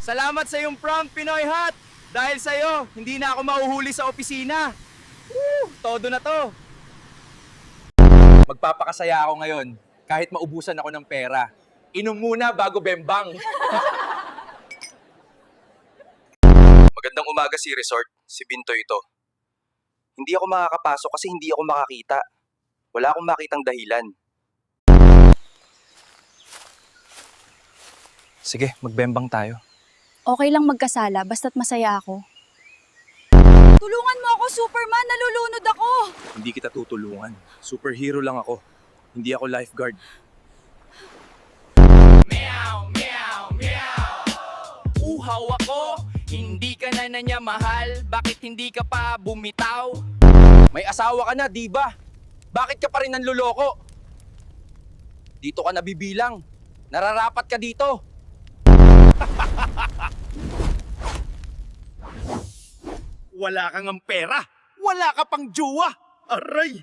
Salamat sa iyong prompt, Pinoy Hot! Dahil sa'yo, hindi na ako mahuhuli sa opisina. Todo na to. Magpapakasaya ako ngayon kahit maubusan ako ng pera. Inom muna bago bembang. Magandang umaga si Resort, si Bintoy ito. Hindi ako makakapasok kasi hindi ako makakita. Wala akong makitang dahilan. Sige, magbembang tayo. Okay lang magkasala, basta't masaya ako. Tulungan mo ako, Superman! Nalulunod ako! Hindi kita tutulungan. Superhero lang ako. Hindi ako lifeguard. Uhaw ako, hindi ka na niya mahal. Bakit hindi ka pa bumitaw? May asawa ka na, di ba? Bakit ka pa rin nanluloko? Dito ka nabibilang. Nararapat ka dito. Wala kang ang pera. Wala ka pang jowa. Aray!